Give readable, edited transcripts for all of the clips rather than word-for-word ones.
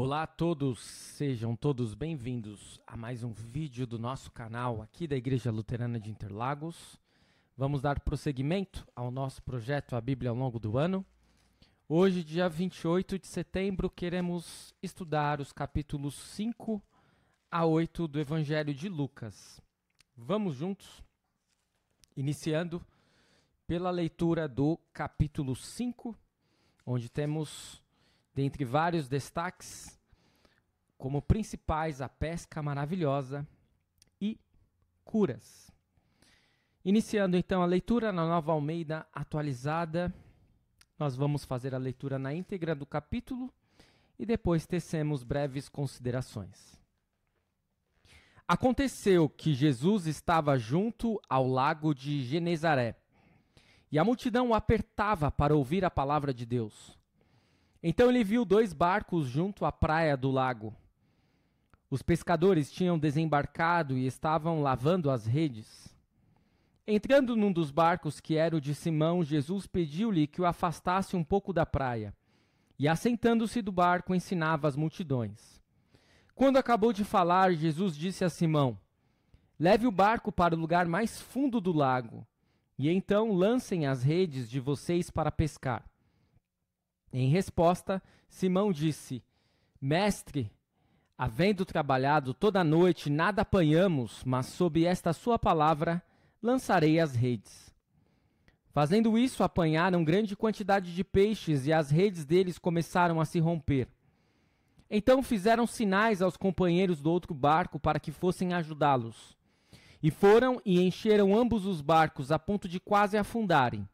Olá a todos, sejam todos bem-vindos a mais um vídeo do nosso canal aqui da Igreja Luterana de Interlagos. Vamos dar prosseguimento ao nosso projeto A Bíblia ao longo do ano. Hoje, dia 28 de setembro, queremos estudar os capítulos 5 a 8 do Evangelho de Lucas. Vamos juntos, iniciando pela leitura do capítulo 5, onde temos, dentre vários destaques, como principais a pesca maravilhosa e curas. Iniciando então a leitura na Nova Almeida atualizada, nós vamos fazer a leitura na íntegra do capítulo e depois tecemos breves considerações. Aconteceu que Jesus estava junto ao lago de Genezaré e a multidão o apertava para ouvir a palavra de Deus. Então ele viu 2 barcos junto à praia do lago. Os pescadores tinham desembarcado e estavam lavando as redes. Entrando num dos barcos, que era o de Simão, Jesus pediu-lhe que o afastasse um pouco da praia, e assentando-se do barco ensinava as multidões. Quando acabou de falar, Jesus disse a Simão: "Leve o barco para o lugar mais fundo do lago, e então lancem as redes de vocês para pescar." Em resposta, Simão disse: "Mestre, havendo trabalhado toda a noite, nada apanhamos, mas sob esta sua palavra lançarei as redes." Fazendo isso, apanharam grande quantidade de peixes e as redes deles começaram a se romper. Então fizeram sinais aos companheiros do outro barco para que fossem ajudá-los. E foram e encheram ambos os barcos a ponto de quase afundarem.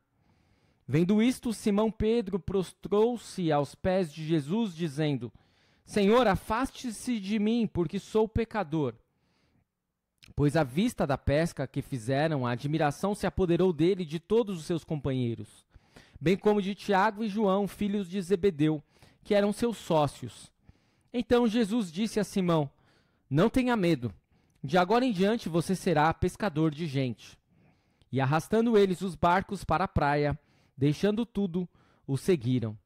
Vendo isto, Simão Pedro prostrou-se aos pés de Jesus, dizendo: "Senhor, afaste-se de mim, porque sou pecador." Pois à vista da pesca que fizeram, a admiração se apoderou dele e de todos os seus companheiros, bem como de Tiago e João, filhos de Zebedeu, que eram seus sócios. Então Jesus disse a Simão: "Não tenha medo, de agora em diante você será pescador de gente." E arrastando eles os barcos para a praia, deixando tudo, o seguiram.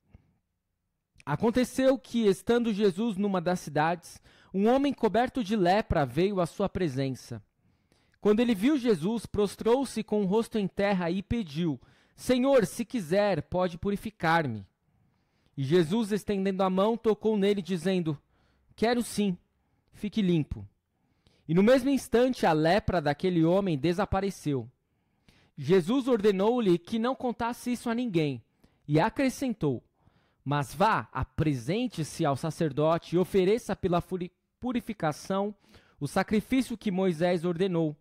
Aconteceu que, estando Jesus numa das cidades, um homem coberto de lepra veio à sua presença. Quando ele viu Jesus, prostrou-se com o rosto em terra e pediu: "Senhor, se quiser, pode purificar-me." E Jesus, estendendo a mão, tocou nele, dizendo: "Quero sim, fique limpo." E no mesmo instante a lepra daquele homem desapareceu. Jesus ordenou-lhe que não contasse isso a ninguém, e acrescentou: "Mas vá, apresente-se ao sacerdote e ofereça pela purificação o sacrifício que Moisés ordenou,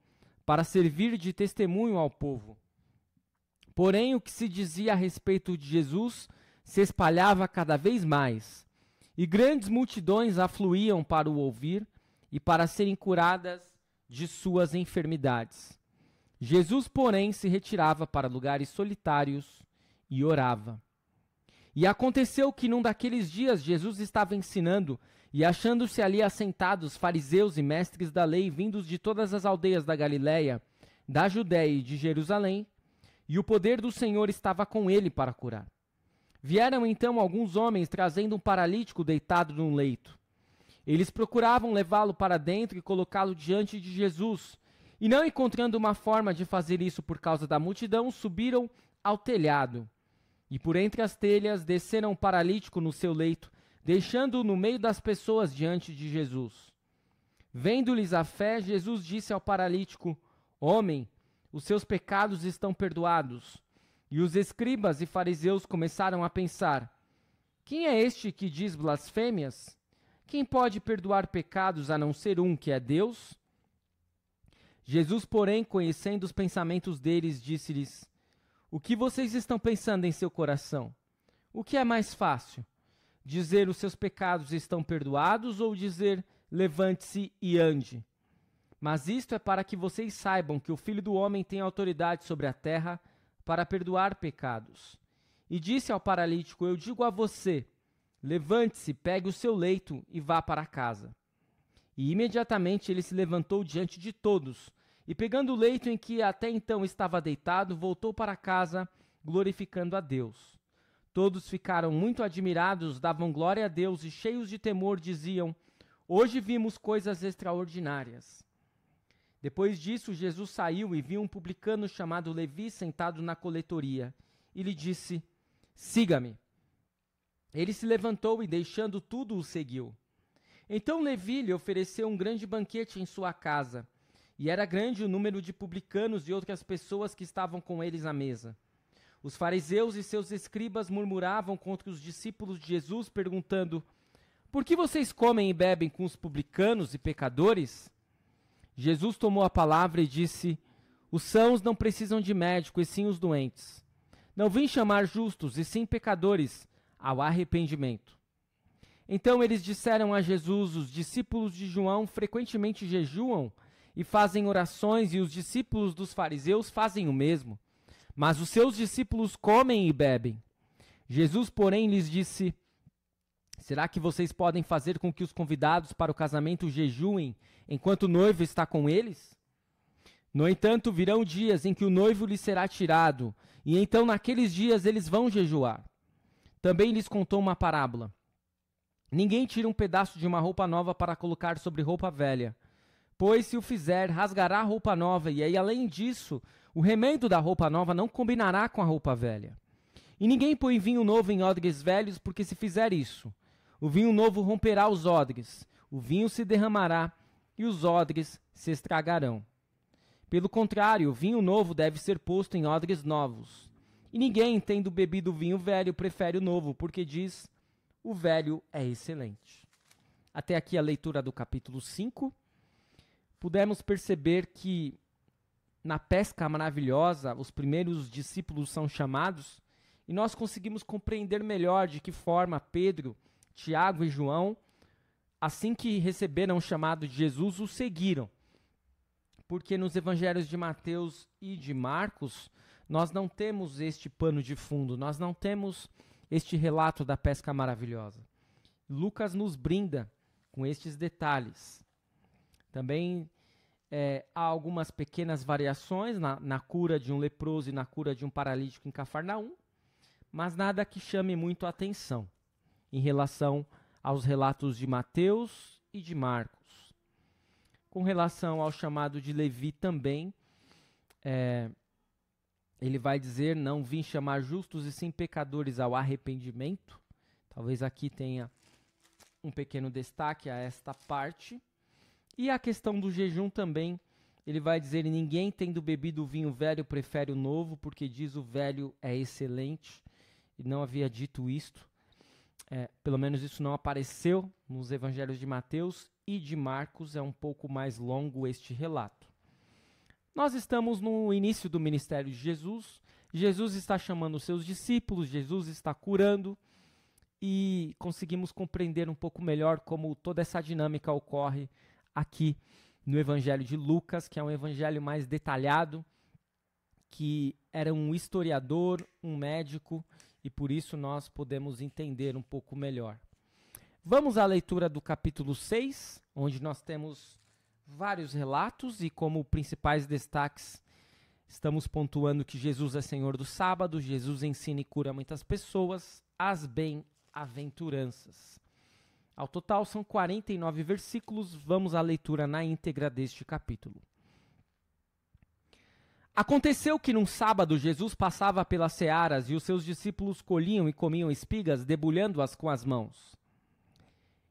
para servir de testemunho ao povo." Porém, o que se dizia a respeito de Jesus se espalhava cada vez mais, e grandes multidões afluíam para o ouvir e para serem curadas de suas enfermidades. Jesus, porém, se retirava para lugares solitários e orava. E aconteceu que num daqueles dias Jesus estava ensinando, e achando-se ali assentados fariseus e mestres da lei, vindos de todas as aldeias da Galiléia, da Judéia e de Jerusalém, e o poder do Senhor estava com ele para curar. Vieram então alguns homens trazendo um paralítico deitado num leito. Eles procuravam levá-lo para dentro e colocá-lo diante de Jesus, e não encontrando uma forma de fazer isso por causa da multidão, subiram ao telhado. E por entre as telhas desceram o paralítico no seu leito, deixando-o no meio das pessoas diante de Jesus. Vendo-lhes a fé, Jesus disse ao paralítico: "Homem, os seus pecados estão perdoados." E os escribas e fariseus começaram a pensar: "Quem é este que diz blasfêmias? Quem pode perdoar pecados a não ser um, que é Deus?" Jesus, porém, conhecendo os pensamentos deles, disse-lhes: "O que vocês estão pensando em seu coração? O que é mais fácil? Dizer: os seus pecados estão perdoados, ou dizer: levante-se e ande? Mas isto é para que vocês saibam que o Filho do Homem tem autoridade sobre a terra para perdoar pecados." E disse ao paralítico: "Eu digo a você, levante-se, pegue o seu leito e vá para casa." E imediatamente ele se levantou diante de todos, e pegando o leito em que até então estava deitado, voltou para casa, glorificando a Deus. Todos ficaram muito admirados, davam glória a Deus e, cheios de temor, diziam: hoje vimos coisas extraordinárias. Depois disso, Jesus saiu e viu um publicano chamado Levi sentado na coletoria, e lhe disse: siga-me. Ele se levantou e, deixando tudo, o seguiu. Então Levi lhe ofereceu um grande banquete em sua casa, e era grande o número de publicanos e outras pessoas que estavam com eles à mesa. Os fariseus e seus escribas murmuravam contra os discípulos de Jesus, perguntando: por que vocês comem e bebem com os publicanos e pecadores? Jesus tomou a palavra e disse: os sãos não precisam de médico, e sim os doentes. Não vim chamar justos, e sim pecadores, ao arrependimento. Então eles disseram a Jesus: os discípulos de João frequentemente jejuam e fazem orações, e os discípulos dos fariseus fazem o mesmo. Mas os seus discípulos comem e bebem. Jesus, porém, lhes disse: será que vocês podem fazer com que os convidados para o casamento jejuem enquanto o noivo está com eles? No entanto, virão dias em que o noivo lhes será tirado, e então naqueles dias eles vão jejuar. Também lhes contou uma parábola. Ninguém tira um pedaço de uma roupa nova para colocar sobre roupa velha, pois se o fizer, rasgará a roupa nova, e aí, além disso, o remendo da roupa nova não combinará com a roupa velha. E ninguém põe vinho novo em odres velhos, porque se fizer isso, o vinho novo romperá os odres, o vinho se derramará e os odres se estragarão. Pelo contrário, o vinho novo deve ser posto em odres novos. E ninguém, tendo bebido o vinho velho, prefere o novo, porque diz: o velho é excelente. Até aqui a leitura do capítulo 5. Pudemos perceber que na pesca maravilhosa, os primeiros discípulos são chamados, e nós conseguimos compreender melhor de que forma Pedro, Tiago e João, assim que receberam o chamado de Jesus, o seguiram. Porque nos evangelhos de Mateus e de Marcos, nós não temos este pano de fundo, nós não temos este relato da pesca maravilhosa. Lucas nos brinda com estes detalhes. Também há algumas pequenas variações na cura de um leproso e na cura de um paralítico em Cafarnaum, mas nada que chame muito a atenção em relação aos relatos de Mateus e de Marcos. Com relação ao chamado de Levi também, ele vai dizer: não vim chamar justos e sim pecadores ao arrependimento. Talvez aqui tenha um pequeno destaque a esta parte. E a questão do jejum também, ele vai dizer: ninguém tendo bebido o vinho velho prefere o novo, porque diz o velho é excelente. E não havia dito isto. Pelo menos isso não apareceu nos evangelhos de Mateus e de Marcos. É um pouco mais longo este relato. Nós estamos no início do ministério de Jesus. Jesus está chamando os seus discípulos, Jesus está curando, e conseguimos compreender um pouco melhor como toda essa dinâmica ocorre aqui no Evangelho de Lucas, que é um evangelho mais detalhado, que era um historiador, um médico, e por isso nós podemos entender um pouco melhor. Vamos à leitura do capítulo 6, onde nós temos vários relatos, e como principais destaques estamos pontuando que Jesus é Senhor do sábado, Jesus ensina e cura muitas pessoas, as bem-aventuranças. Ao total são 49 versículos. Vamos à leitura na íntegra deste capítulo. Aconteceu que num sábado Jesus passava pelas searas e os seus discípulos colhiam e comiam espigas, debulhando-as com as mãos.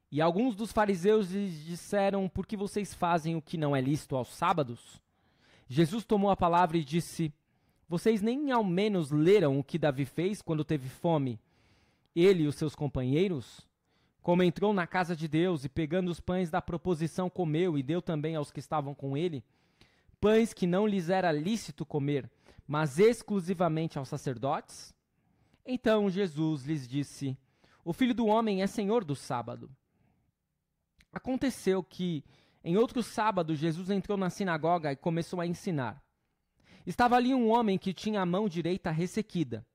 E alguns dos fariseus lhes disseram: por que vocês fazem o que não é lícito aos sábados? Jesus tomou a palavra e disse: vocês nem ao menos leram o que Davi fez quando teve fome, ele e os seus companheiros? Como entrou na casa de Deus e, pegando os pães da proposição, comeu e deu também aos que estavam com ele, pães que não lhes era lícito comer, mas exclusivamente aos sacerdotes? Então Jesus lhes disse: o Filho do Homem é Senhor do sábado. Aconteceu que, em outro sábado, Jesus entrou na sinagoga e começou a ensinar. Estava ali um homem que tinha a mão direita ressequida.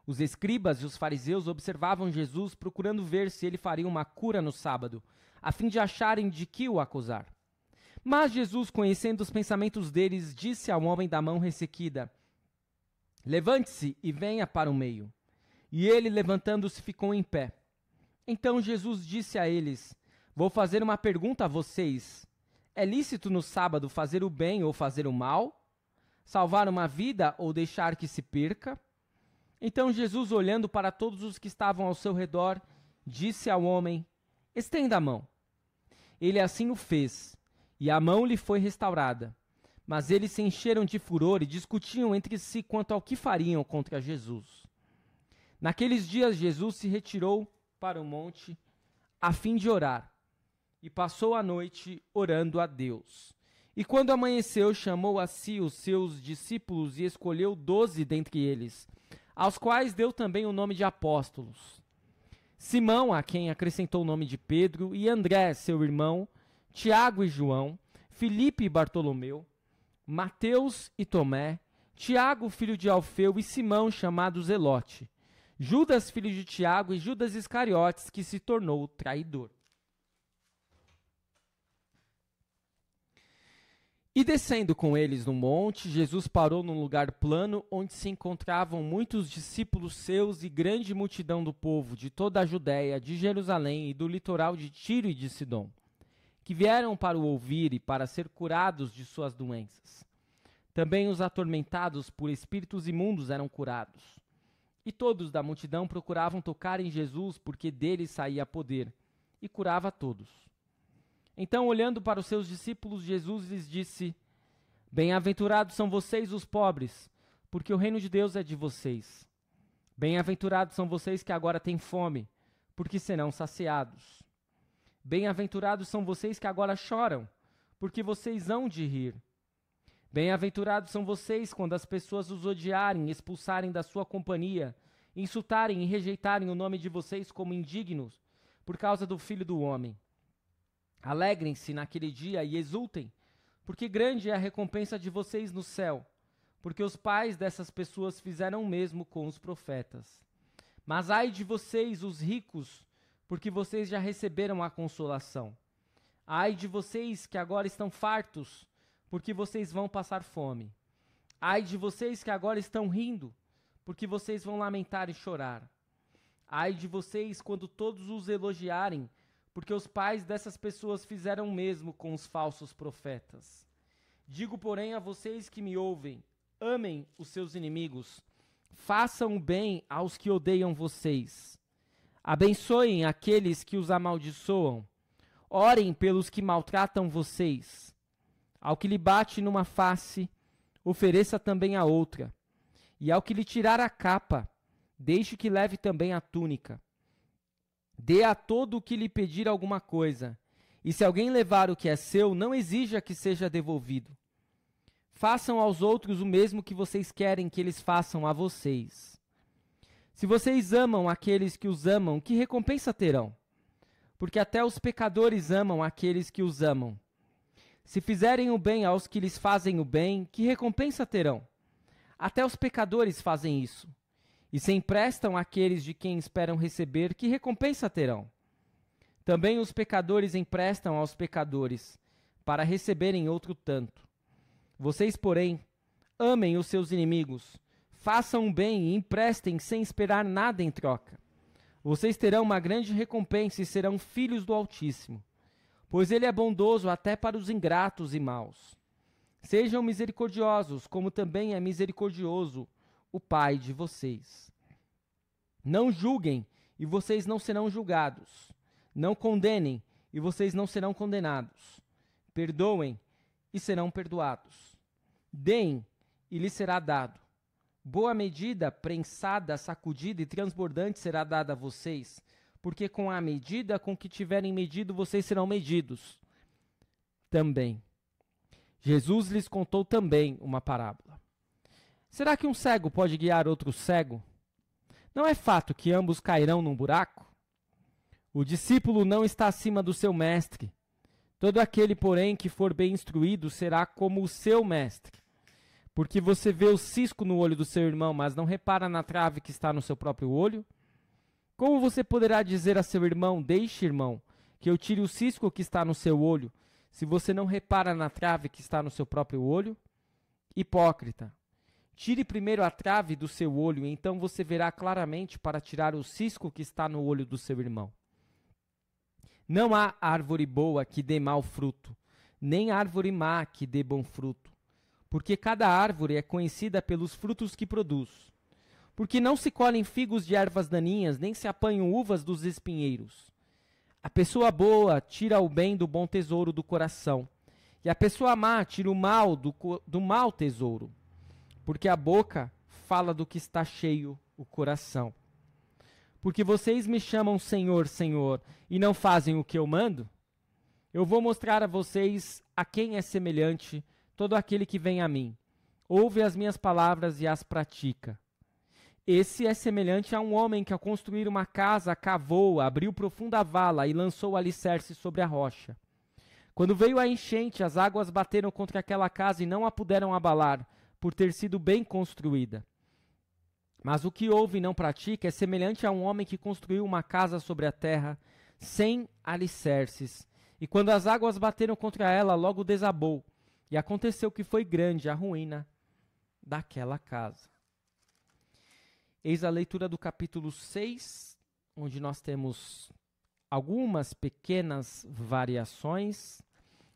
Os escribas e os fariseus observavam Jesus, procurando ver se ele faria uma cura no sábado, a fim de acharem de que o acusar. Mas Jesus, conhecendo os pensamentos deles, disse ao homem da mão ressequida: levante-se e venha para o meio. E ele, levantando-se, ficou em pé. Então Jesus disse a eles: Vou fazer uma pergunta a vocês. É lícito no sábado fazer o bem ou fazer o mal? Salvar uma vida ou deixar que se perca? Então Jesus, olhando para todos os que estavam ao seu redor, disse ao homem: Estenda a mão. Ele assim o fez, e a mão lhe foi restaurada. Mas eles se encheram de furor e discutiam entre si quanto ao que fariam contra Jesus. Naqueles dias Jesus se retirou para o monte a fim de orar, e passou a noite orando a Deus. E quando amanheceu, chamou a si os seus discípulos e escolheu 12 dentre eles, aos quais deu também o nome de apóstolos. Simão, a quem acrescentou o nome de Pedro, e André, seu irmão, Tiago e João, Filipe e Bartolomeu, Mateus e Tomé, Tiago, filho de Alfeu, e Simão, chamado Zelote, Judas, filho de Tiago, e Judas Iscariotes, que se tornou traidor. E descendo com eles no monte, Jesus parou num lugar plano, onde se encontravam muitos discípulos seus e grande multidão do povo, de toda a Judéia, de Jerusalém e do litoral de Tiro e de Sidom, que vieram para o ouvir e para ser curados de suas doenças. Também os atormentados por espíritos imundos eram curados. E todos da multidão procuravam tocar em Jesus, porque dele saía poder, e curava todos. Então, olhando para os seus discípulos, Jesus lhes disse: Bem-aventurados são vocês os pobres, porque o reino de Deus é de vocês. Bem-aventurados são vocês que agora têm fome, porque serão saciados. Bem-aventurados são vocês que agora choram, porque vocês hão de rir. Bem-aventurados são vocês quando as pessoas os odiarem, expulsarem da sua companhia, insultarem e rejeitarem o nome de vocês como indignos, por causa do Filho do Homem. Alegrem-se naquele dia e exultem, porque grande é a recompensa de vocês no céu, porque os pais dessas pessoas fizeram o mesmo com os profetas. Mas ai de vocês, os ricos, porque vocês já receberam a consolação. Ai de vocês que agora estão fartos, porque vocês vão passar fome. Ai de vocês que agora estão rindo, porque vocês vão lamentar e chorar. Ai de vocês quando todos os elogiarem, porque os pais dessas pessoas fizeram o mesmo com os falsos profetas. Digo, porém, a vocês que me ouvem: amem os seus inimigos, façam o bem aos que odeiam vocês, abençoem aqueles que os amaldiçoam, orem pelos que maltratam vocês. Ao que lhe bate numa face, ofereça também a outra, e ao que lhe tirar a capa, deixe que leve também a túnica. Dê a todo o que lhe pedir alguma coisa, e se alguém levar o que é seu, não exija que seja devolvido. Façam aos outros o mesmo que vocês querem que eles façam a vocês. Se vocês amam aqueles que os amam, que recompensa terão? Porque até os pecadores amam aqueles que os amam. Se fizerem o bem aos que lhes fazem o bem, que recompensa terão? Até os pecadores fazem isso. E se emprestam àqueles de quem esperam receber, que recompensa terão? Também os pecadores emprestam aos pecadores, para receberem outro tanto. Vocês, porém, amem os seus inimigos, façam o bem e emprestem sem esperar nada em troca. Vocês terão uma grande recompensa e serão filhos do Altíssimo, pois ele é bondoso até para os ingratos e maus. Sejam misericordiosos, como também é misericordioso o Pai de vocês. Não julguem, e vocês não serão julgados. Não condenem, e vocês não serão condenados. Perdoem, e serão perdoados. Deem, e lhes será dado. Boa medida, prensada, sacudida e transbordante será dada a vocês, porque com a medida com que tiverem medido, vocês serão medidos também. Jesus lhes contou também uma parábola. Será que um cego pode guiar outro cego? Não é fato que ambos cairão num buraco? O discípulo não está acima do seu mestre. Todo aquele, porém, que for bem instruído será como o seu mestre. Porque você vê o cisco no olho do seu irmão, mas não repara na trave que está no seu próprio olho? Como você poderá dizer a seu irmão: deixe, irmão, que eu tire o cisco que está no seu olho, se você não repara na trave que está no seu próprio olho? Hipócrita! Tire primeiro a trave do seu olho, e então você verá claramente para tirar o cisco que está no olho do seu irmão. Não há árvore boa que dê mau fruto, nem árvore má que dê bom fruto, porque cada árvore é conhecida pelos frutos que produz. Porque não se colhem figos de ervas daninhas, nem se apanham uvas dos espinheiros. A pessoa boa tira o bem do bom tesouro do coração, e a pessoa má tira o mal do mau tesouro, porque a boca fala do que está cheio o coração. Porque vocês me chamam Senhor, Senhor, e não fazem o que eu mando? Eu vou mostrar a vocês a quem é semelhante todo aquele que vem a mim, ouve as minhas palavras e as pratica. Esse é semelhante a um homem que, ao construir uma casa, cavou, abriu profunda vala e lançou o alicerce sobre a rocha. Quando veio a enchente, as águas bateram contra aquela casa e não a puderam abalar, por ter sido bem construída. Mas o que ouve e não pratica é semelhante a um homem que construiu uma casa sobre a terra, sem alicerces. E quando as águas bateram contra ela, logo desabou. E aconteceu que foi grande a ruína daquela casa. Eis a leitura do capítulo 6, onde nós temos algumas pequenas variações,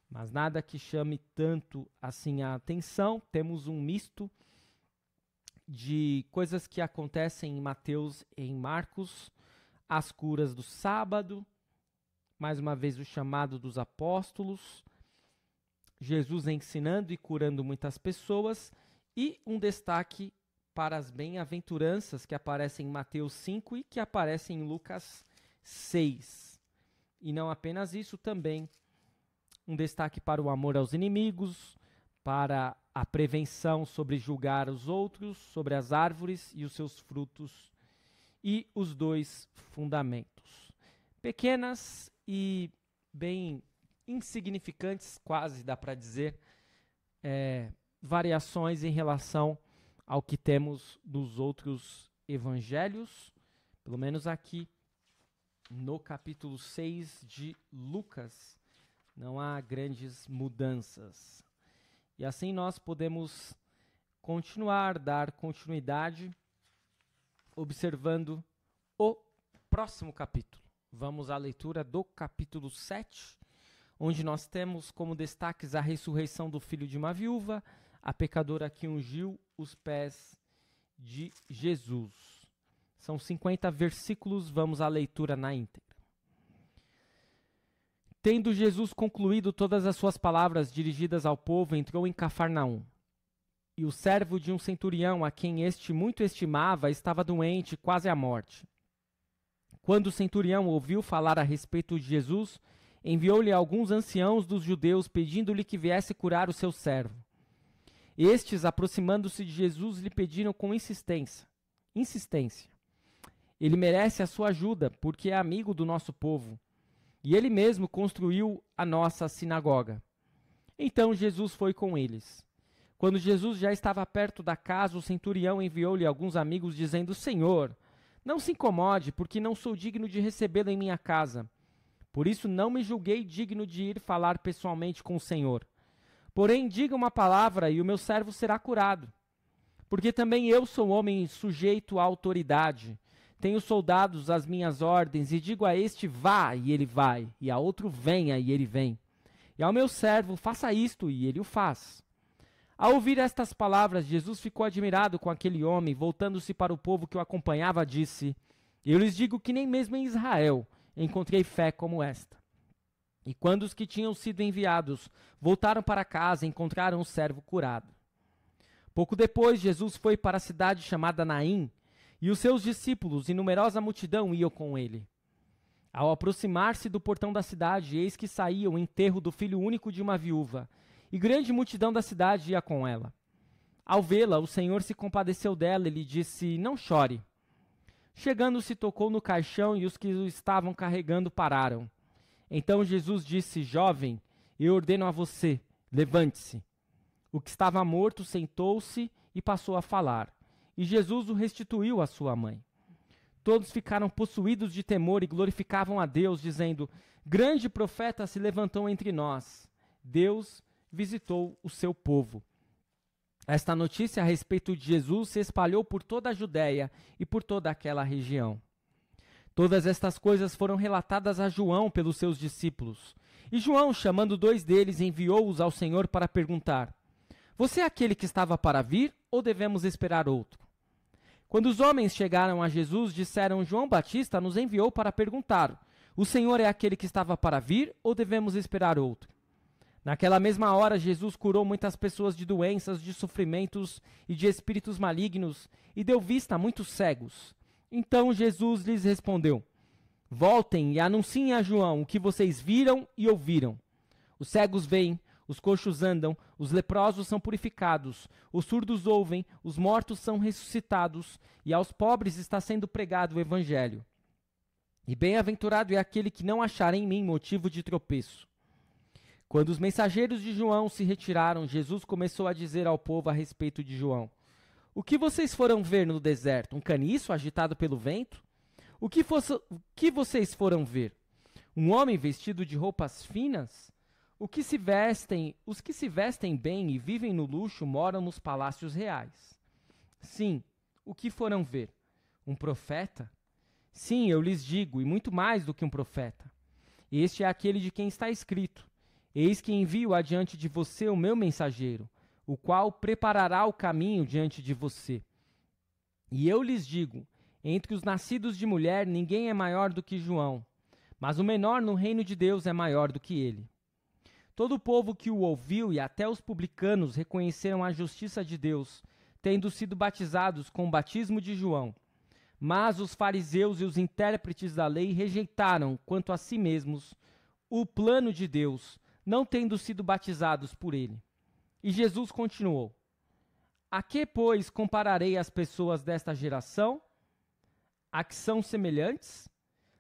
mas nada que chame tanto assim a atenção. Temos um misto de coisas que acontecem em Mateus e em Marcos, as curas do sábado, mais uma vez o chamado dos apóstolos, Jesus ensinando e curando muitas pessoas, e um destaque para as bem-aventuranças que aparecem em Mateus 5 e que aparecem em Lucas 6. E não apenas isso, também um destaque para o amor aos inimigos, para a prevenção sobre julgar os outros, sobre as árvores e os seus frutos, e os dois fundamentos. Pequenas e bem insignificantes, quase dá para dizer, variações em relação ao que temos dos outros evangelhos, pelo menos aqui no capítulo 6 de Lucas, não há grandes mudanças. E assim nós podemos dar continuidade, observando o próximo capítulo. Vamos à leitura do capítulo 7, onde nós temos como destaques a ressurreição do filho de uma viúva, a pecadora que ungiu os pés de Jesus. São 50 versículos, vamos à leitura na íntegra. Tendo Jesus concluído todas as suas palavras dirigidas ao povo, entrou em Cafarnaum. E o servo de um centurião, a quem este muito estimava, estava doente, quase à morte. Quando o centurião ouviu falar a respeito de Jesus, enviou-lhe alguns anciãos dos judeus, pedindo-lhe que viesse curar o seu servo. Estes, aproximando-se de Jesus, lhe pediram com insistência. Ele merece a sua ajuda, porque é amigo do nosso povo. E ele mesmo construiu a nossa sinagoga. Então Jesus foi com eles. Quando Jesus já estava perto da casa, o centurião enviou-lhe alguns amigos, dizendo: Senhor, não se incomode, porque não sou digno de recebê-lo em minha casa. Por isso não me julguei digno de ir falar pessoalmente com o Senhor. Porém, diga uma palavra e o meu servo será curado. Porque também eu sou homem sujeito à autoridade. Tenho soldados às minhas ordens, e digo a este: vá, e ele vai, e a outro: venha, e ele vem. E ao meu servo: faça isto, e ele o faz. Ao ouvir estas palavras, Jesus ficou admirado com aquele homem. Voltando-se para o povo que o acompanhava, disse: eu lhes digo que nem mesmo em Israel encontrei fé como esta. E quando os que tinham sido enviados voltaram para casa, encontraram o servo curado. Pouco depois, Jesus foi para a cidade chamada Naim, e os seus discípulos e numerosa multidão iam com ele. Ao aproximar-se do portão da cidade, eis que saía o enterro do filho único de uma viúva, e grande multidão da cidade ia com ela. Ao vê-la, o Senhor se compadeceu dela e lhe disse: não chore. Chegando-se, tocou no caixão, e os que o estavam carregando pararam. Então Jesus disse: jovem, eu ordeno a você, levante-se. O que estava morto sentou-se e passou a falar. E Jesus o restituiu à sua mãe. Todos ficaram possuídos de temor e glorificavam a Deus, dizendo: grande profeta se levantou entre nós. Deus visitou o seu povo. Esta notícia a respeito de Jesus se espalhou por toda a Judéia e por toda aquela região. Todas estas coisas foram relatadas a João pelos seus discípulos. E João, chamando 2 deles, enviou-os ao Senhor para perguntar: Você é aquele que estava para vir, ou devemos esperar outro? Quando os homens chegaram a Jesus, disseram: João Batista nos enviou para perguntar: O Senhor é aquele que estava para vir, ou devemos esperar outro? Naquela mesma hora, Jesus curou muitas pessoas de doenças, de sofrimentos e de espíritos malignos, e deu vista a muitos cegos. Então Jesus lhes respondeu: Voltem e anunciem a João o que vocês viram e ouviram. Os cegos veem, os coxos andam, os leprosos são purificados, os surdos ouvem, os mortos são ressuscitados, e aos pobres está sendo pregado o evangelho. E bem-aventurado é aquele que não achar em mim motivo de tropeço. Quando os mensageiros de João se retiraram, Jesus começou a dizer ao povo a respeito de João: O que vocês foram ver no deserto? Um caniço agitado pelo vento? O que vocês foram ver? Um homem vestido de roupas finas? Os que se vestem bem e vivem no luxo moram nos palácios reais. Sim, o que foram ver? Um profeta? Sim, eu lhes digo, e muito mais do que um profeta. Este é aquele de quem está escrito: Eis que envio adiante de você o meu mensageiro, o qual preparará o caminho diante de você. E eu lhes digo, entre os nascidos de mulher ninguém é maior do que João, mas o menor no reino de Deus é maior do que ele. Todo o povo que o ouviu e até os publicanos reconheceram a justiça de Deus, tendo sido batizados com o batismo de João. Mas os fariseus e os intérpretes da lei rejeitaram, quanto a si mesmos, o plano de Deus, não tendo sido batizados por ele. E Jesus continuou: A que, pois, compararei as pessoas desta geração? A que são semelhantes?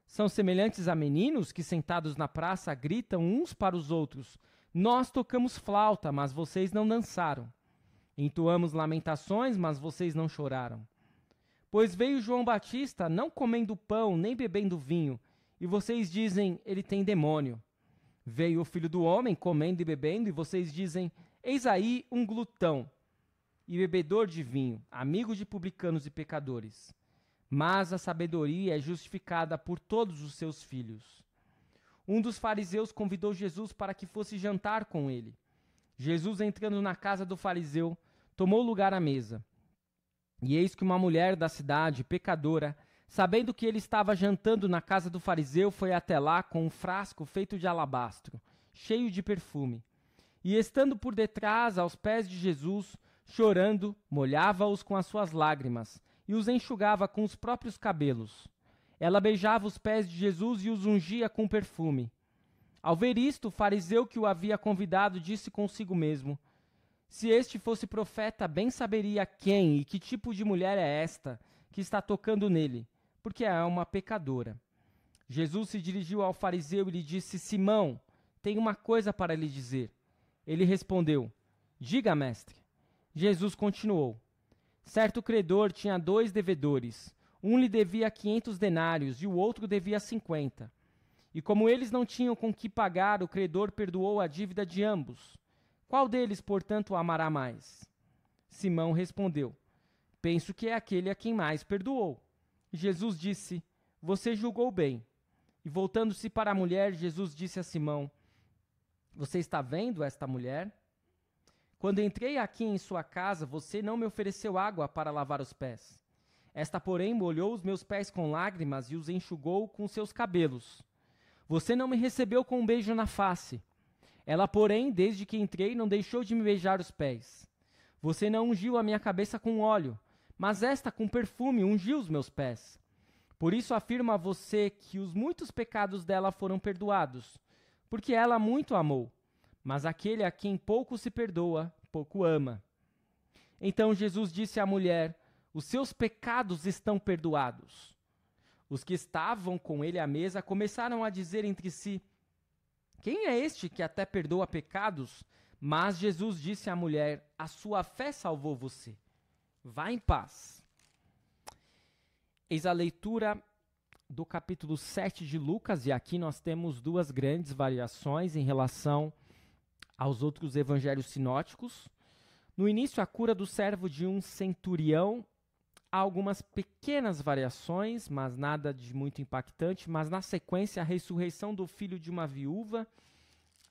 São semelhantes a meninos que, sentados na praça, gritam uns para os outros: Nós tocamos flauta, mas vocês não dançaram. Entoamos lamentações, mas vocês não choraram. Pois veio João Batista, não comendo pão, nem bebendo vinho, e vocês dizem: Ele tem demônio. Veio o Filho do Homem, comendo e bebendo, e vocês dizem: Eis aí um glutão e bebedor de vinho, amigo de publicanos e pecadores. Mas a sabedoria é justificada por todos os seus filhos. Um dos fariseus convidou Jesus para que fosse jantar com ele. Jesus, entrando na casa do fariseu, tomou lugar à mesa. E eis que uma mulher da cidade, pecadora, sabendo que ele estava jantando na casa do fariseu, foi até lá com um frasco feito de alabastro, cheio de perfume. E estando por detrás, aos pés de Jesus, chorando, molhava-os com as suas lágrimas e os enxugava com os próprios cabelos. Ela beijava os pés de Jesus e os ungia com perfume. Ao ver isto, o fariseu que o havia convidado disse consigo mesmo: Se este fosse profeta, bem saberia quem e que tipo de mulher é esta que está tocando nele, porque é uma pecadora. Jesus se dirigiu ao fariseu e lhe disse: Simão, tenho uma coisa para lhe dizer. Ele respondeu: Diga, mestre. Jesus continuou: Certo credor tinha 2 devedores. Um lhe devia 500 denários e o outro devia 50. E como eles não tinham com que pagar, o credor perdoou a dívida de ambos. Qual deles, portanto, o amará mais? Simão respondeu: Penso que é aquele a quem mais perdoou. Jesus disse: Você julgou bem. E voltando-se para a mulher, Jesus disse a Simão: Você está vendo esta mulher? Quando entrei aqui em sua casa, você não me ofereceu água para lavar os pés. Esta, porém, molhou os meus pés com lágrimas e os enxugou com seus cabelos. Você não me recebeu com um beijo na face. Ela, porém, desde que entrei, não deixou de me beijar os pés. Você não ungiu a minha cabeça com óleo, mas esta com perfume ungiu os meus pés. Por isso afirmo a você que os muitos pecados dela foram perdoados, porque ela muito amou. Mas aquele a quem pouco se perdoa, pouco ama. Então Jesus disse à mulher: Os seus pecados estão perdoados. Os que estavam com ele à mesa começaram a dizer entre si: Quem é este que até perdoa pecados? Mas Jesus disse à mulher: A sua fé salvou você. Vá em paz. Eis a leitura do capítulo 7 de Lucas, e aqui nós temos 2 grandes variações em relação aos outros evangelhos sinóticos. No início, a cura do servo de um centurião, há algumas pequenas variações, mas nada de muito impactante. Mas na sequência, a ressurreição do filho de uma viúva.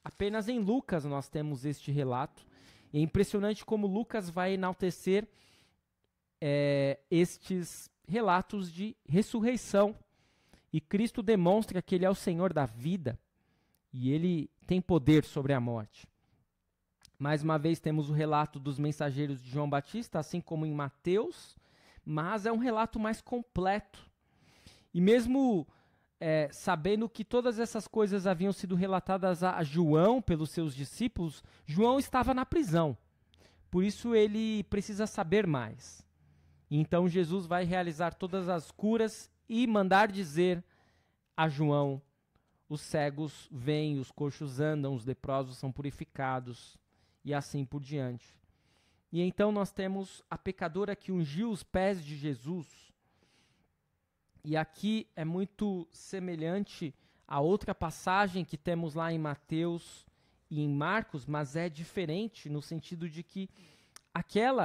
Apenas em Lucas nós temos este relato. E é impressionante como Lucas vai enaltecer estes relatos de ressurreição. E Cristo demonstra que Ele é o Senhor da vida e Ele tem poder sobre a morte. Mais uma vez temos o relato dos mensageiros de João Batista, assim como em Mateus, mas é um relato mais completo. E mesmo sabendo que todas essas coisas haviam sido relatadas a João pelos seus discípulos, João estava na prisão. Por isso ele precisa saber mais. Então Jesus vai realizar todas as curas e mandar dizer a João: os cegos veem, os coxos andam, os leprosos são purificados, e assim por diante. E então nós temos a pecadora que ungiu os pés de Jesus. E aqui é muito semelhante a outra passagem que temos lá em Mateus e em Marcos, mas é diferente no sentido de que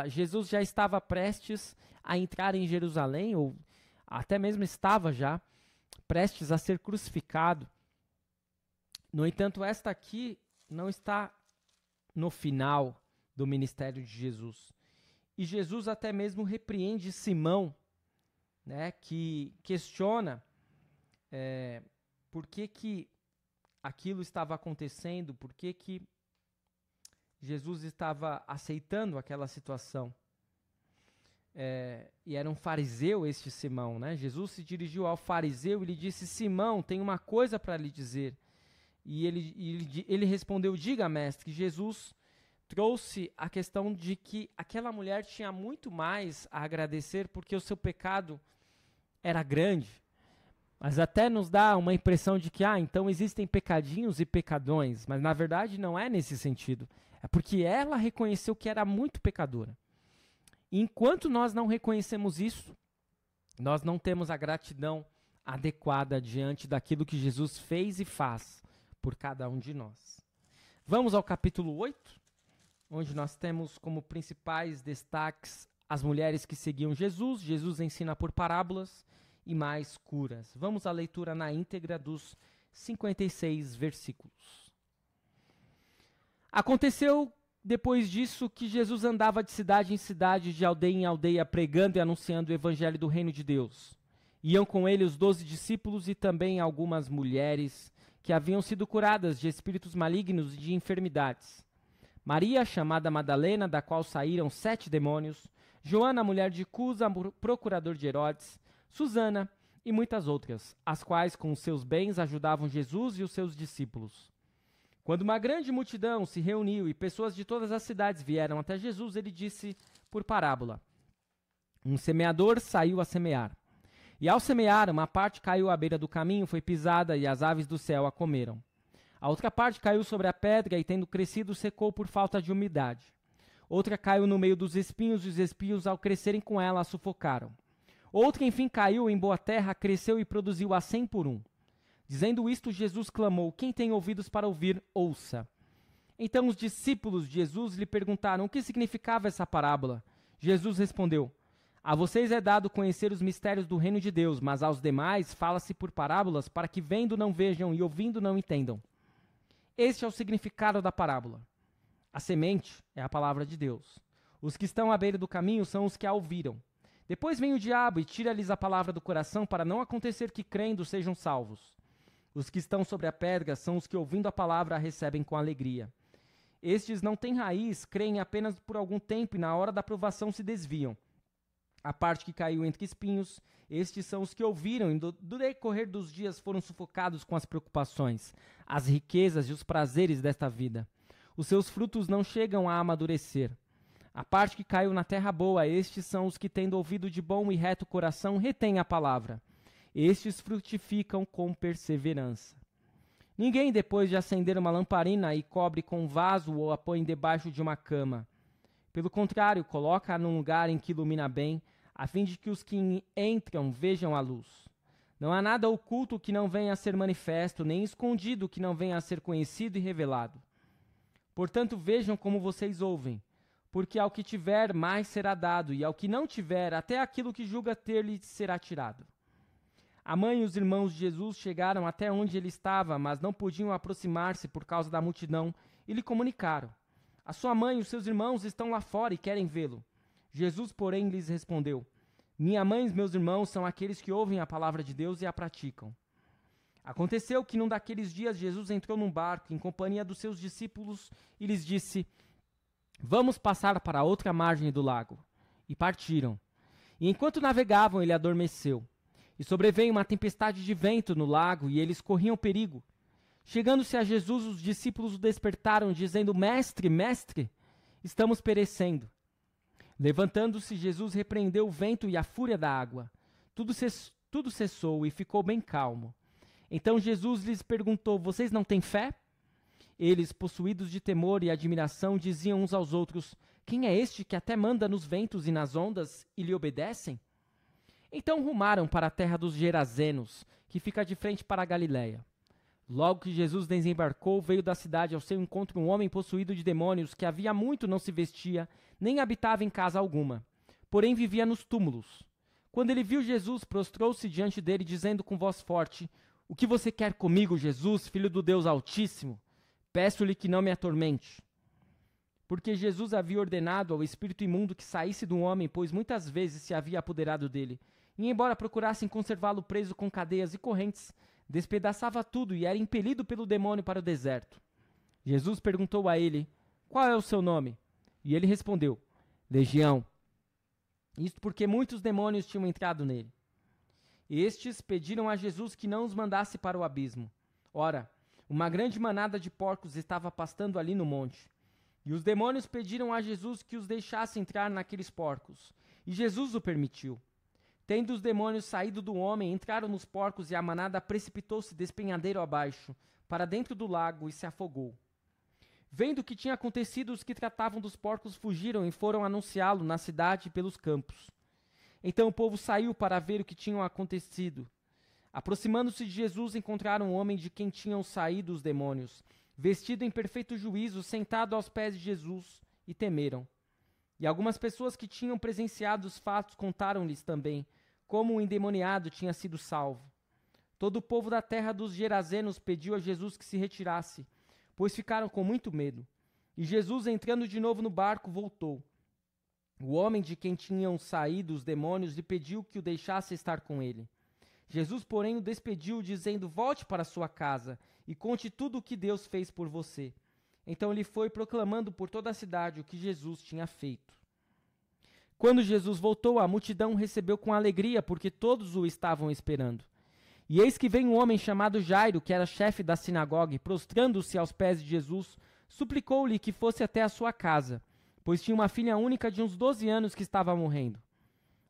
Jesus já estava prestes a entrar em Jerusalém, ou até mesmo estava já prestes a ser crucificado. No entanto, esta aqui não está no final do ministério de Jesus. E Jesus até mesmo repreende Simão, né, que questiona por que aquilo estava acontecendo, por que Jesus estava aceitando aquela situação. E era um fariseu este Simão, né? Jesus se dirigiu ao fariseu e lhe disse: Simão, tenho uma coisa para lhe dizer. E ele respondeu: diga, mestre. Jesus trouxe a questão de que aquela mulher tinha muito mais a agradecer porque o seu pecado era grande. Mas até nos dá uma impressão de que, então existem pecadinhos e pecadões. Mas na verdade não é nesse sentido. É porque ela reconheceu que era muito pecadora. Enquanto nós não reconhecemos isso, nós não temos a gratidão adequada diante daquilo que Jesus fez e faz por cada um de nós. Vamos ao capítulo 8, onde nós temos como principais destaques as mulheres que seguiam Jesus. Jesus ensina por parábolas e mais curas. Vamos à leitura na íntegra dos 56 versículos. Aconteceu depois disso que Jesus andava de cidade em cidade, de aldeia em aldeia, pregando e anunciando o evangelho do reino de Deus. Iam com ele os 12 discípulos e também algumas mulheres que haviam sido curadas de espíritos malignos e de enfermidades. Maria, chamada Madalena, da qual saíram 7 demônios, Joana, mulher de Cusa, procurador de Herodes, Susana e muitas outras, as quais com os seus bens ajudavam Jesus e os seus discípulos. Quando uma grande multidão se reuniu e pessoas de todas as cidades vieram até Jesus, ele disse por parábola: um semeador saiu a semear. E ao semear, uma parte caiu à beira do caminho, foi pisada, e as aves do céu a comeram. A outra parte caiu sobre a pedra, e tendo crescido, secou por falta de umidade. Outra caiu no meio dos espinhos, e os espinhos, ao crescerem com ela, a sufocaram. Outra, enfim, caiu em boa terra, cresceu e produziu a 100 por 1. Dizendo isto, Jesus clamou: quem tem ouvidos para ouvir, ouça. Então os discípulos de Jesus lhe perguntaram o que significava essa parábola. Jesus respondeu: a vocês é dado conhecer os mistérios do reino de Deus, mas aos demais fala-se por parábolas, para que vendo não vejam e ouvindo não entendam. Este é o significado da parábola. A semente é a palavra de Deus. Os que estão à beira do caminho são os que a ouviram. Depois vem o diabo e tira-lhes a palavra do coração, para não acontecer que crendo sejam salvos. Os que estão sobre a pedra são os que, ouvindo a palavra, a recebem com alegria. Estes não têm raiz, creem apenas por algum tempo e na hora da provação se desviam. A parte que caiu entre espinhos, estes são os que ouviram e do decorrer dos dias foram sufocados com as preocupações, as riquezas e os prazeres desta vida. Os seus frutos não chegam a amadurecer. A parte que caiu na terra boa, estes são os que, tendo ouvido de bom e reto coração, retêm a palavra. Estes frutificam com perseverança. Ninguém, depois de acender uma lamparina, e cobre com um vaso ou a põe debaixo de uma cama. Pelo contrário, coloca-a num lugar em que ilumina bem, a fim de que os que entram vejam a luz. Não há nada oculto que não venha a ser manifesto, nem escondido que não venha a ser conhecido e revelado. Portanto, vejam como vocês ouvem, porque ao que tiver mais será dado, e ao que não tiver, até aquilo que julga ter lhe será tirado. A mãe e os irmãos de Jesus chegaram até onde ele estava, mas não podiam aproximar-se por causa da multidão, e lhe comunicaram: a sua mãe e os seus irmãos estão lá fora e querem vê-lo. Jesus, porém, lhes respondeu: minha mãe e meus irmãos são aqueles que ouvem a palavra de Deus e a praticam. Aconteceu que num daqueles dias Jesus entrou num barco em companhia dos seus discípulos e lhes disse: vamos passar para a outra margem do lago. E partiram. E enquanto navegavam, ele adormeceu. E sobreveio uma tempestade de vento no lago, e eles corriam perigo. Chegando-se a Jesus, os discípulos o despertaram, dizendo: mestre, mestre, estamos perecendo. Levantando-se, Jesus repreendeu o vento e a fúria da água. Tudo cessou e ficou bem calmo. Então Jesus lhes perguntou: vocês não têm fé? Eles, possuídos de temor e admiração, diziam uns aos outros: quem é este que até manda nos ventos e nas ondas e lhe obedecem? Então rumaram para a terra dos Gerazenos, que fica de frente para a Galiléia. Logo que Jesus desembarcou, veio da cidade ao seu encontro um homem possuído de demônios, que havia muito não se vestia, nem habitava em casa alguma, porém vivia nos túmulos. Quando ele viu Jesus, prostrou-se diante dele, dizendo com voz forte: o que você quer comigo, Jesus, filho do Deus Altíssimo? Peço-lhe que não me atormente. Porque Jesus havia ordenado ao espírito imundo que saísse do homem, pois muitas vezes se havia apoderado dele. E embora procurassem conservá-lo preso com cadeias e correntes, despedaçava tudo e era impelido pelo demônio para o deserto. Jesus perguntou a ele: qual é o seu nome? E ele respondeu: Legião. Isto porque muitos demônios tinham entrado nele. Estes pediram a Jesus que não os mandasse para o abismo. Ora, uma grande manada de porcos estava pastando ali no monte. E os demônios pediram a Jesus que os deixasse entrar naqueles porcos. E Jesus o permitiu. Tendo os demônios saído do homem, entraram nos porcos e a manada precipitou-se despenhadeiro abaixo, para dentro do lago, e se afogou. Vendo o que tinha acontecido, os que tratavam dos porcos fugiram e foram anunciá-lo na cidade e pelos campos. Então o povo saiu para ver o que tinha acontecido. Aproximando-se de Jesus, encontraram um homem de quem tinham saído os demônios, vestido em perfeito juízo, sentado aos pés de Jesus, e temeram. E algumas pessoas que tinham presenciado os fatos contaram-lhes também como o endemoniado tinha sido salvo. Todo o povo da terra dos Gerazenos pediu a Jesus que se retirasse, pois ficaram com muito medo. E Jesus, entrando de novo no barco, voltou. O homem de quem tinham saído os demônios lhe pediu que o deixasse estar com ele. Jesus, porém, o despediu, dizendo: volte para sua casa e conte tudo o que Deus fez por você. Então ele foi proclamando por toda a cidade o que Jesus tinha feito. Quando Jesus voltou, a multidão o recebeu com alegria, porque todos o estavam esperando. E eis que vem um homem chamado Jairo, que era chefe da sinagoga, e prostrando-se aos pés de Jesus, suplicou-lhe que fosse até a sua casa, pois tinha uma filha única de uns 12 anos que estava morrendo.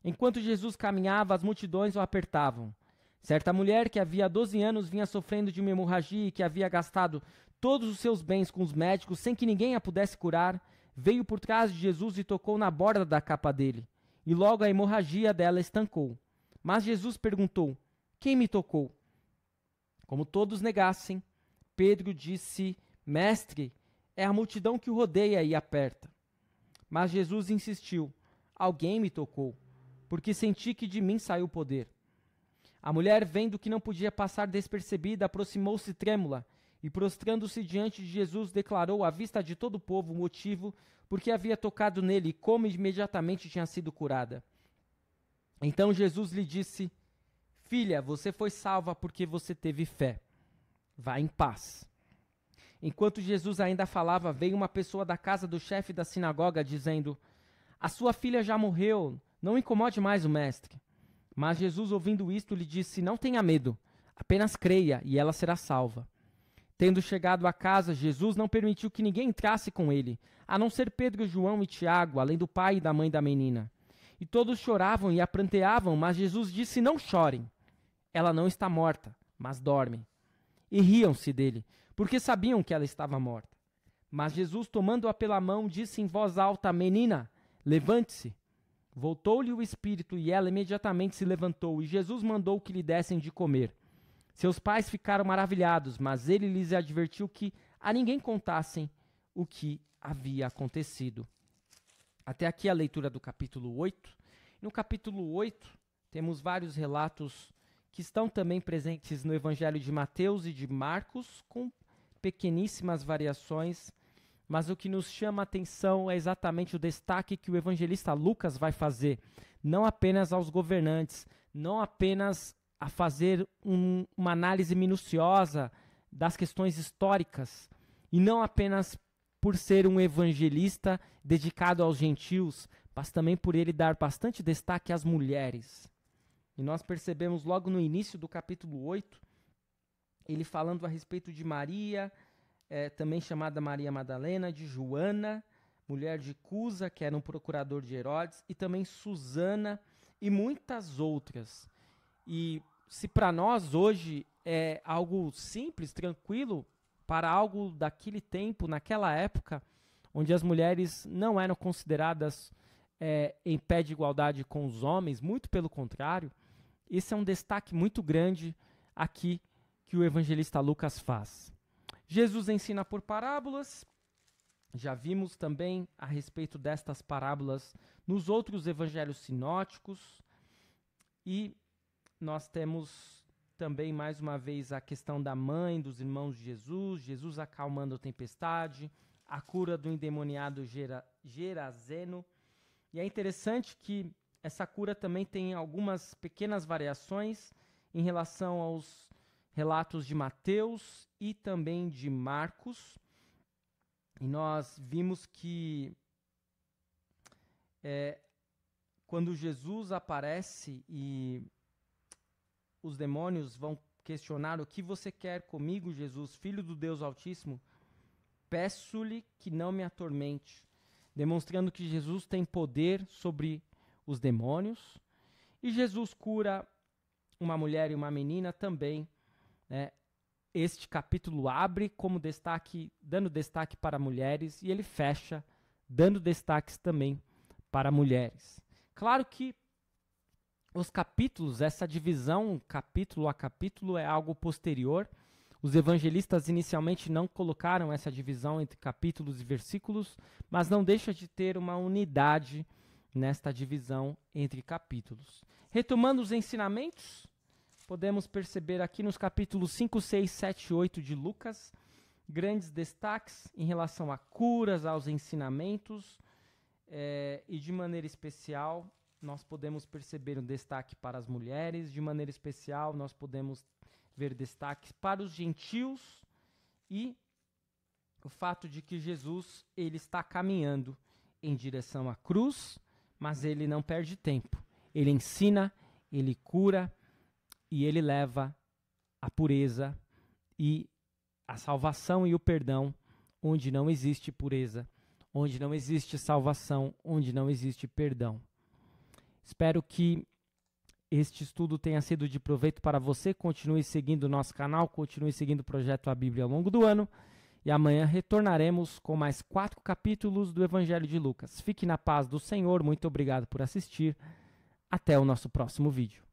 Enquanto Jesus caminhava, as multidões o apertavam. Certa mulher que havia 12 anos vinha sofrendo de uma hemorragia e que havia gastado todos os seus bens com os médicos sem que ninguém a pudesse curar, veio por trás de Jesus e tocou na borda da capa dele. E logo a hemorragia dela estancou. Mas Jesus perguntou: quem me tocou? Como todos negassem, Pedro disse: mestre, é a multidão que o rodeia e aperta. Mas Jesus insistiu: alguém me tocou, porque senti que de mim saiu o poder. A mulher, vendo que não podia passar despercebida, aproximou-se trêmula e, prostrando-se diante de Jesus, declarou à vista de todo o povo o motivo por que havia tocado nele e como imediatamente tinha sido curada. Então Jesus lhe disse: filha, você foi salva porque você teve fé. Vá em paz. Enquanto Jesus ainda falava, veio uma pessoa da casa do chefe da sinagoga, dizendo: a sua filha já morreu, não incomode mais o mestre. Mas Jesus, ouvindo isto, lhe disse: não tenha medo, apenas creia, e ela será salva. Tendo chegado à casa, Jesus não permitiu que ninguém entrasse com ele, a não ser Pedro, João e Tiago, além do pai e da mãe da menina. E todos choravam e a pranteavam, mas Jesus disse: não chorem, ela não está morta, mas dorme. E riam-se dele, porque sabiam que ela estava morta. Mas Jesus, tomando-a pela mão, disse em voz alta: menina, levante-se. Voltou-lhe o espírito e ela imediatamente se levantou, e Jesus mandou que lhe dessem de comer. Seus pais ficaram maravilhados, mas ele lhes advertiu que a ninguém contassem o que havia acontecido. Até aqui a leitura do capítulo 8. No capítulo 8, temos vários relatos que estão também presentes no Evangelho de Mateus e de Marcos, com pequeníssimas variações, mas o que nos chama a atenção é exatamente o destaque que o evangelista Lucas vai fazer, não apenas aos governantes, não apenas a fazer uma análise minuciosa das questões históricas, e não apenas por ser um evangelista dedicado aos gentios, mas também por ele dar bastante destaque às mulheres. E nós percebemos logo no início do capítulo 8, ele falando a respeito de Maria, também chamada Maria Madalena, de Joana, mulher de Cusa, que era um procurador de Herodes, e também Susana e muitas outras. E se para nós hoje é algo simples, tranquilo, para algo daquele tempo, naquela época, onde as mulheres não eram consideradas em pé de igualdade com os homens, muito pelo contrário, esse é um destaque muito grande aqui que o evangelista Lucas faz. Jesus ensina por parábolas, já vimos também a respeito destas parábolas nos outros evangelhos sinóticos, e nós temos também mais uma vez a questão da mãe, dos irmãos de Jesus, Jesus acalmando a tempestade, a cura do endemoniado Gerazeno, e é interessante que essa cura também tem algumas pequenas variações em relação aos relatos de Mateus e também de Marcos. E nós vimos que quando Jesus aparece e os demônios vão questionar: o que você quer comigo, Jesus, filho do Deus Altíssimo? Peço-lhe que não me atormente, demonstrando que Jesus tem poder sobre os demônios. E Jesus cura uma mulher e uma menina também. Este capítulo abre como destaque, dando destaque para mulheres, e ele fecha dando destaques também para mulheres. Claro que os capítulos, essa divisão capítulo a capítulo, é algo posterior. Os evangelistas inicialmente não colocaram essa divisão entre capítulos e versículos, mas não deixa de ter uma unidade nesta divisão entre capítulos. Retomando os ensinamentos, podemos perceber aqui nos capítulos 5, 6, 7 e 8 de Lucas, grandes destaques em relação a curas, aos ensinamentos, e de maneira especial nós podemos perceber um destaque para as mulheres, de maneira especial nós podemos ver destaques para os gentios e o fato de que Jesus ele está caminhando em direção à cruz, mas ele não perde tempo. Ele ensina, ele cura, e ele leva a pureza e a salvação e o perdão onde não existe pureza, onde não existe salvação, onde não existe perdão. Espero que este estudo tenha sido de proveito para você. Continue seguindo o nosso canal, continue seguindo o Projeto A Bíblia ao longo do ano. E amanhã retornaremos com mais 4 capítulos do Evangelho de Lucas. Fique na paz do Senhor. Muito obrigado por assistir. Até o nosso próximo vídeo.